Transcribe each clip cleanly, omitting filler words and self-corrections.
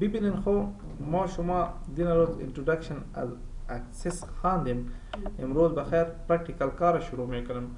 ببینین خب ما شما دین روز اینترودکشن از اکسس خواندیم. امروز بخیر پرکتیکال کار شروع میکنیم.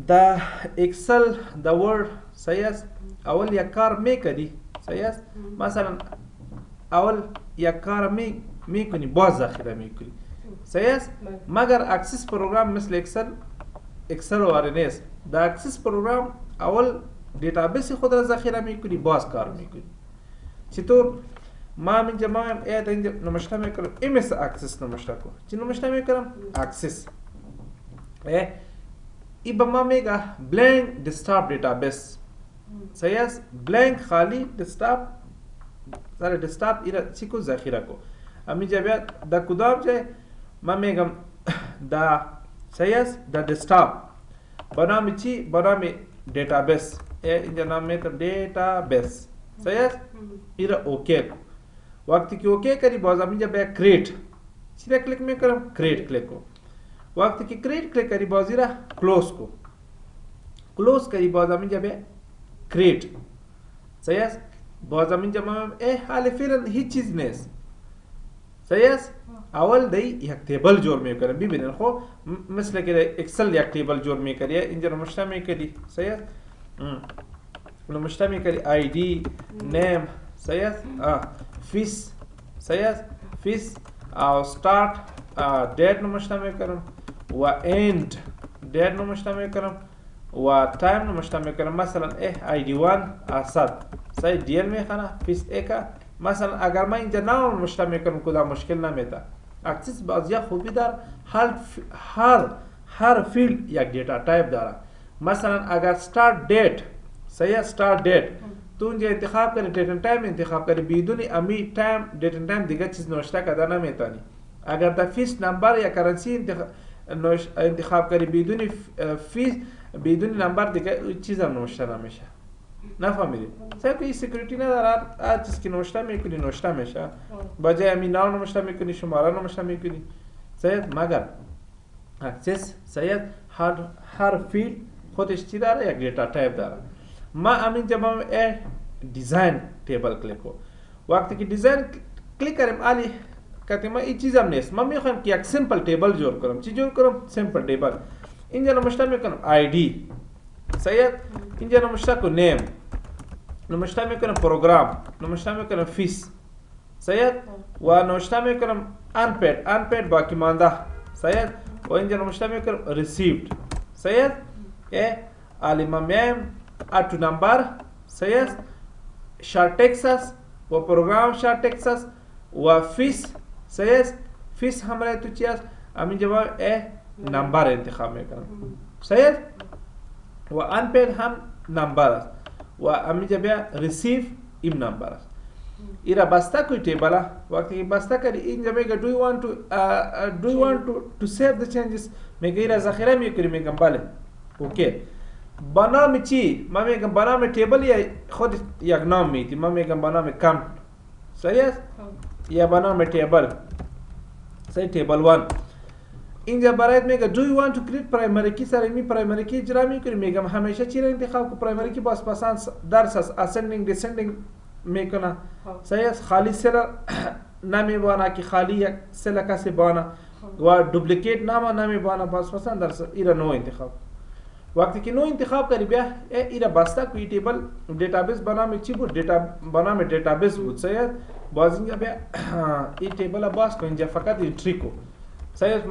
دا اکسل دا ورد صحیح است. اول یک کار میکنی صحیح است. مثلا اول یک کار میکنی باز ذخیره میکنی صحیح است. مگر اکسس پروگرام مثل اکسل واره نیست. دا اکسس پروگرام اول دیتابیس خود را ذخیره میکنی باز کار میکنی. چطور؟ ما اینجا ما اینجا نمشته میکنم ام اس اکسس نمشته کو. چی نمشته میکنم؟ اکسس. ای با ما میگه بلند دسکتاپ دیتابیس صحیح است. بلند خالی دسکتاپ سر دسکتاپ ایرا چی کو ذخیره کو. همینجا بیا دا کدام جای ما میگم دا صحیح است. دا دسکتاپ بنامی چی؟ بنامی دیتابیس. اینجا نام میتونم دیتابیس صحیح است. ایرا اوکی کو. وقتی که اوکی کری باز همینجا بیا کریت چی را کلیک میکنم؟ کریت کلیک کو. وقتی که کریت کلیک کری باز ایرا کلوز کو. کلوز کری باز همینجا بیا کریت صحیح است. باز همینجا ما حال فعلا هیچ چیز نیست صحیح است. اول دی یک تیبل جور میکنم. ببینید خب مثل که اکسل یک تیبل جور میکردی اینجا رو مشته میکردی صحیح است. نمشته میکردی آی دی نیم صحیح است. فیس صحیح است. فیس او start date نمشته میکنم و end date نمشته میکنم و time نمشته میکنم. مثلا آی دی 1 صد صحیح دیل میخوانه فیس ایکا. مثلا اگر من اینجا نام نمشته میکنم کدام مشکل نمیده. اکسس بازی خوبی در هر فیلد یک دیتا تایپ داره. مثلا اگر start date صحیح start date تو اونجا انتخاب کردی دیت تایم انتخاب کردی بدون امی تایم دیت تایم دیگه چیز نوشته کرده نمیتونی. اگر در فیس نمبر یا کرنسی انتخاب کردی بدون فیس بدون نمبر دیگه چیز هم نوشته نمیشه. نفهمیدی؟ صحیح که این سکیوریتی نداره. هر چیز که نوشته میکنی نوشته میشه. با جای امی نام نوشته میکنی شماره نوشته میکنی صحیح. مگر اکسس صحیح هر فیلد خودش چی داره؟ یک دیتا تایپ داره. ما همین جب هم دیزاین تیبل کلیک کو. وقتی که دیزاین کلیک کریم علی کہتے ما این چیز هم نیست. ما میخوایم که یک سیمپل تیبل جور کنم. چی جور کنم؟ سیمپل تیبل. اینجا نمشته میکنم آی دی صحیح. اینجا نمشته کو نیم نمشته میکنم پروگرام نمشته میکنم فیس صحیح و نمشته میکنم انپیڈ باقی مانده صحیح و اینجا نمشته میکنم ریسیوڈ صحیح. علی ما میم اتو نمبر صحیح شارت تکساس و پروگرام شارت تکساس و فیس صحیح. فیس همراه تو چی است؟ همین جواب نمبر انتخاب میکنم صحیح و انپیڈ هم نمبر است و همین جواب ریسیو این نمبر است. ایرا بسته کوئی تیبل وقتی که بسته کردی اینجا میگه do you want to save the changes میگه ایرا ذخیره میکنی. میگم بله اوکی. با نام چی؟ ما میگم با نام تیبل یا خود یک نام میتی. ما میگم با نام کام صحیح است یا با نام تیبل صحیح تیبل 1. اینجا برایت میگه do you want to create primary key سر می primary key اجرا میکنی. میگم همیشه چی را انتخاب کو primary key باز پسند درس است ascending descending میکنه صحیح است. خالی سر نمیبانه که خالی یک سر کسی بانه و دوپلیکیت نام نمیبانه باز پسند درس ایرا نو انتخاب. وقتی که نو انتخاب کردی بیا ایرا بسته کوئی تیبل دیتابیس بنام چی بود؟ بنام دیتابیس بود صحیح. باز اینجا بیا این تیبل باز کو. اینجا فقط انتری کو صحیح.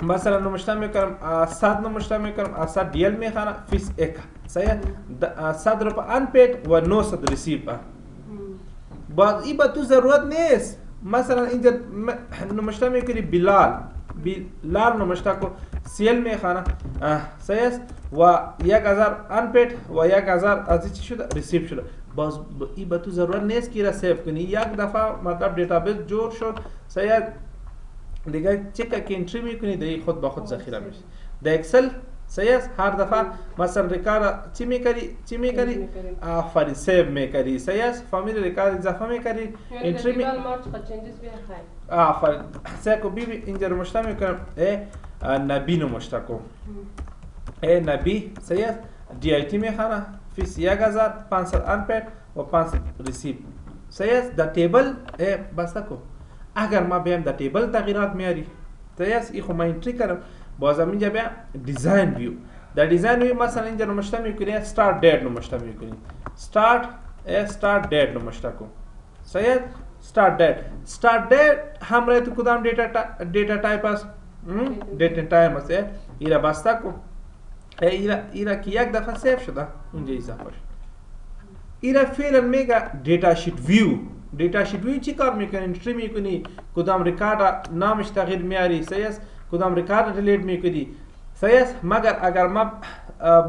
مثلا نمشته میکنم 100 نمشته میکنم 100 دیل میخوانه فیس ایک صحیح 100 روپا انپیڈ و 900 ریسیو. باز این با تو ضرورت نیست. مثلا اینجا نمشته میکنی بلال نمشته کو سیل میخوانه صحیح و 1000 انپیڈ و 1000 از چی شده ریسیو شده. باز این با تو ضرورت نیست که را سیو کنی. یک دفعه مطلب دیتابیس جور شد صحیح دیگه چک که انتری میکنی دیگه خود با خود ذخیره میشه. در اکسل صحیح هر دفعه مثلا ریکارد چی میکردی آفرین سیو میکردی صحیح فامیل ریکارد اضافه میکردی انتری می آفرین صحیح کو بی اینجا رو مشته میکنم نبی نو مشته کو نبی صحیح دی آی تی میخوانه فیس 1500 انپیڈ و 500 ریسیو. صحیح است. در تیبل بسته کو. اگر ما بیایم در تیبل تغییرات میاری، صحیح است، این خو ما انتری کردم. باز هم اینجا بیا دیزاین ویو. در دیزاین ویو مثلا اینجا نمشته میکنی استارت دیت نمشته میکنی. استارت دیت نمشته کن. صحیح است. start date همراه تو کدام دیتا تایپ است؟ دیتا تایپ است. ایرا بسته کن. ایرا که یک دفعه سیف شده اونجا اضافه شد. ایرا فعلا میگه دیتا شیت ویو چی کار میکنی؟ انتری میکنی کدام ریکارد نامش تغییر میاری. صحیح است. کدام ریکارد ریلیت میکنی. صحیح است. مگر اگر ما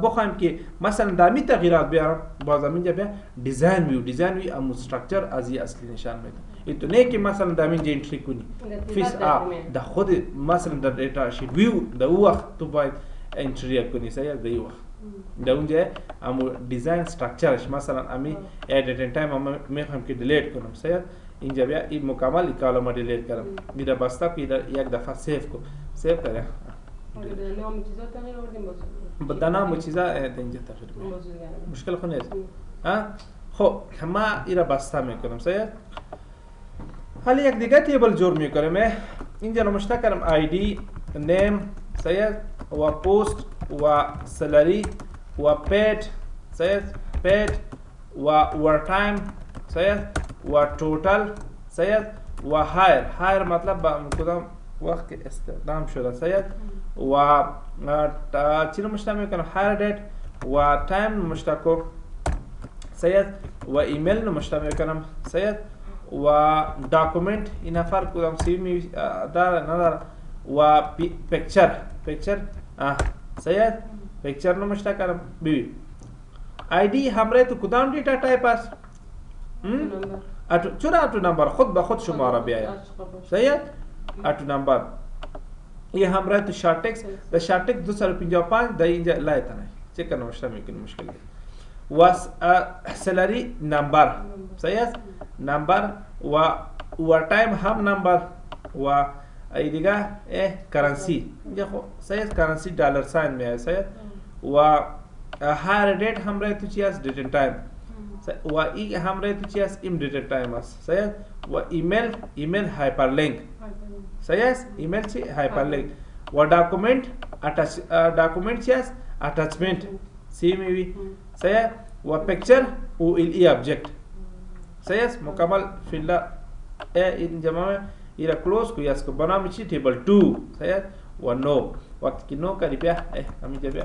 بخوایم که مثلا دامی تغییرات بیارم، بازم اینجا بیا دیزاین ویو امو استراکچر از این اصلی نشان میده. این تو نه که مثلا دامی اینجا انتری کنی فیس در خود مثلا در دیتا شیت ویو در او وقت تو باید انتری کنی. صحیح است. در این وقت در اونجا امو دیزاین استراکچرش مثلا امی ایدیت تایم ما میخوایم که دیلیت کنم. صحیح است. اینجا بیا این مکمل این کالم دیلیت کردم. میره بسته که یک دفعه سیو کنه. نام چیزا تغییر آوردیم باز. در نام چیزا اینجا تغییر میکنم. مشکل خو نیست. خب ما ایرا بسته میکنم. صحیح. حالا یک دیگه تیبل جور میکنم. اینجا نمشته کردم آیدی، نیم، صحیح، و پست و سالری و پید، صحیح، پید و ور تایم، صحیح، و توتال، صحیح، و هایر مطلب کدام وقت که استخدام شده. صحیح. و چی رو مشتمل میکنم؟ هایر دیت و تایم مشتمل کنم. صحیح. و ایمیل رو مشتمل کنم. صحیح. و داکومنت این نفر کدام سی داره نداره. و پیکچر صحیح. پیکچر رو مشتمل کنم. ببین آیدی همراه تو کدام دیتا تایپ است؟ چرا اتو نمبر خود به خود شماره بیاید. صحیح. اتو نمبر یہ همراه تو شارت ٹیکس در شارت ٹیکس 255 در اینجا لایتانه چک نوشته میکنی مشکل و سالری نمبر. صحیح است. نمبر و تایم هم نمبر و ای دیگه کرنسی اینجا خب صحیح است. کرنسی دلار ساین میاد. صحیح. و هایر دیت همراه تو چی است؟ دیت تایم. و ای همراه تو چی است؟ دیت تایم است. صحیح. و ایمیل هایپرلینک. صحیح است. ایمیل چی؟ هایپرلینک. و داکومنت چی است؟ اتچمنت سی میوی. صحیح. و پیکچر و ای ابجکت. صحیح است. مکمل فیلد این جمع ایرا کلوز کو یاس کو بنام چی؟ ٹیبل 2. صحیح. و نو وقت کی نو کری بیا همینجا بیا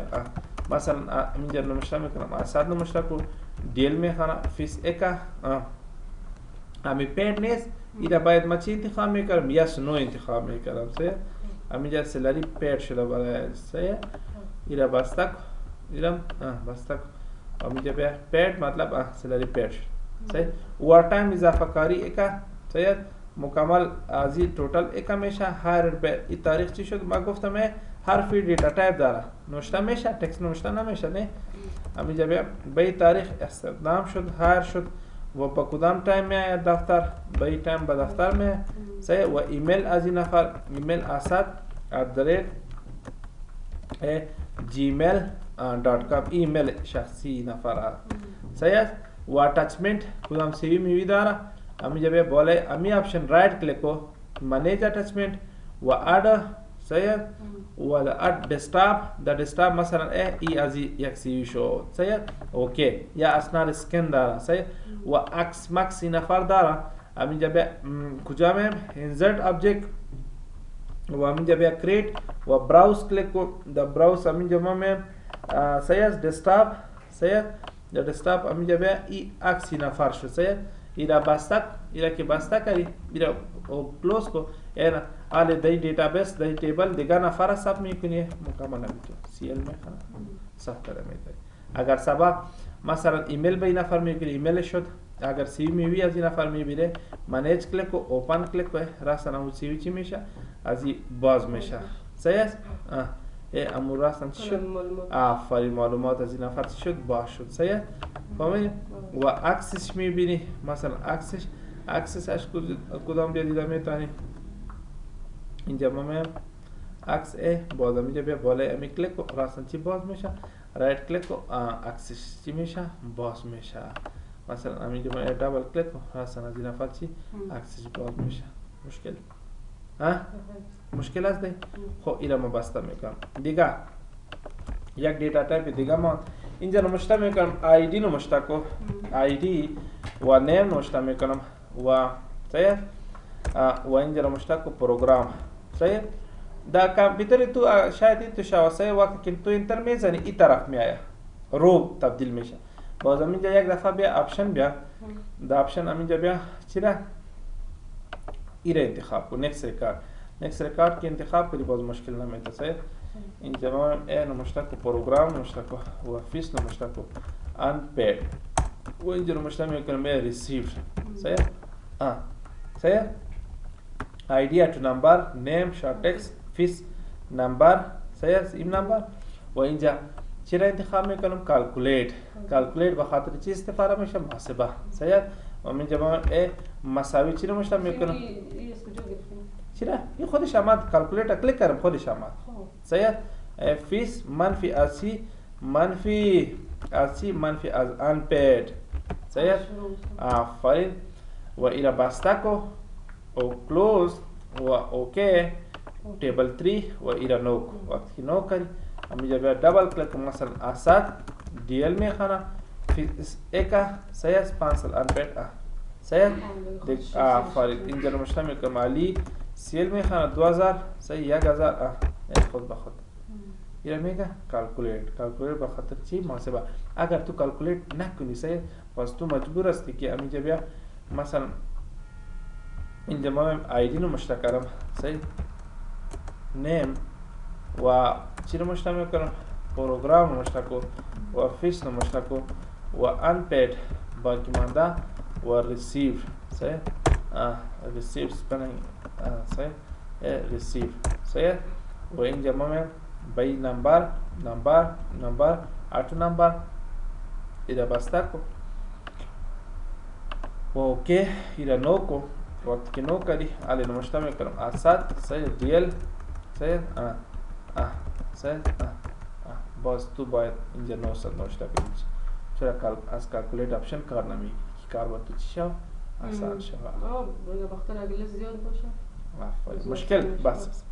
مثلا همینجا نمشته میکنم اساد نمشته کو دیل میخوانم فیس اکا همی پید نیست. ایرا باید ما چی انتخاب میکنم؟ یس نو انتخاب میکنم. صحیح. همینجا سلری پید شده برای. صحیح. ایرا بسته کو ایرا بسته کو همینجا بیا پید مطلب سلری پید شد. صحیح. اوور تایم اضافه کاری اکا. صحیح. مکمل ازی توتال اکا میشه. هر به این تاریخ چی شد؟ ما گفتم هر فیلد دیتا تایپ داره نوشته میشه، تکست نوشته نمیشه. نه همینجا بیا به این تاریخ استخدام شد، هایر شد و با کدام تایم میاد دفتر؟ به این تایم به دفتر میاد. صحیح. و ایمیل از این نفر ایمیل اسد @gmail.com ایمیل شخصی نفر. صحیح. و اتچمنت کدام سی وی میوی داره. همینجا بیا بالای امی آپشن رایت کلیک کو منیج اتچمنت و اد. صحیح. و اد دسکتاپ مثلا ای از یک سی وی شد. صحیح. اوکی. یا اسناد اسکن داره. صحیح. و عکس مکس این نفر داره. همینجا بیا کجا میم انسرت ابجکت و همینجا بیا کریت و براوز کلیک کو د براوز همینجا میم. صحیح. دسکتاپ. صحیح. در دسکتاپ همینجا بیا ای عکس این نفر شد. صحیح. ایرا بسته ایرا که بسته کردی ایرا کلوز کو اینا آل دی دیتابیس دی تیبل دیگه نفر ساب میکنی مکمل میشه. سی ال میخوام صاف کرده میده. اگر سبا مثلا ایمیل به این نفر میگیری ایمیل شد. اگر سی وی میوی از این نفر میبینه منیج کلیک کو اوپن کلیک کو راستن اون سی وی چی میشه؟ از این باز میشه. صحیح است. امور راستن چی شد؟ آفرین معلومات از این نفر چی شد؟ باز شد. صحیح. فهمیدی؟ و اکسس میبینی مثلا اکسس کدام بیا دیده میتونی اینجا ما عکس باز اینجا بیا بالای امی کلیک راستن چی باز میشه؟ رایت کلیک و اکسس چی میشه باز میشه. مثلا همینجا من دبل کلیک و مثلا از این نفر چی اکسس باز میشه. مشکل مشکل است دی. خب اینا ما بسته میکنم. دیگه یک دیتا تایپ دیگه ما اینجا نمشته میکنم آیدی نمشته کو آیدی و نیم نمشته میکنم و صحیح و اینجا نمشته کو پروگرام. صحیح در کامپیوتر تو شاید تو شواسه وقتی که تو انتر میزنی این طرف میایه رو تبدیل میشه. باز همینجا یک دفعه بیا آپشن بیا دا آپشن همینجا بیا چی را ای را انتخاب کو نیکست ریکارد که انتخاب کنی باز مشکل نمیده. صحیح اینجا ما ای نمشته کو پروگرام نمشته کو و فیس نمشته کو انپیڈ و اینجا نمشته میکنم ای ریسیوڈ. صحیح صحیح آیدی تو نمبر نیم شارت تکست فیس نمبر. صحیح این نمبر و اینجا چی را انتخاب میکنم کالکولیت به خاطر چی استفاده میشه محاسبه. صحیح و اینجا ما ای مساوی چی رو مشته میکنم چی را این خودش آمد کالکولیت را کلیک کردم خودش آمد. صحیح فیس منفی 80 منفی از انپیڈ. صحیح آفرین و اینا بسته کو او کلوز و اوکی टेबल 3 و ایرا نو وقتی نو کردی همینجا بیا دبل کلیک مثلا اسد دیل میخوانه ایکا سیاس پانسل انپیڈ صحیح آفرین اینجا رو مشته میکنم علی سیل میخوانه 2000 صحیح 1000 خود به خود ایرا میگه کالکولیت به خاطر چی محاسبه. اگر تو کالکولیت نکنی صحیح پس تو مجبور هستی که همینجا بیا مثلا اینجا ما آیدی رو مشته کردم صحیح نیم و چی رو مشته میکنم پروگرام رو مشته کو و فیس رو مشته کو و انپیڈ باقی مانده و ریسیو. صحیح ریسیو سپننگ صحیح ریسیو. صحیح و اینجا ما بای نمبر آتو نمبر ایده بسته کو و اوکی ایده نو کو وقتی که نو کردی علی نمشته میکنم اسد صحیح دیل صحیح صحیح باز تو باید اینجا 900 نوشته کنی چرا از کالکولیت آپشن کار نمیگی که کار باید تو چی شو آسان شو. بگه بختر اگه لست زیاد باشه مشکل بس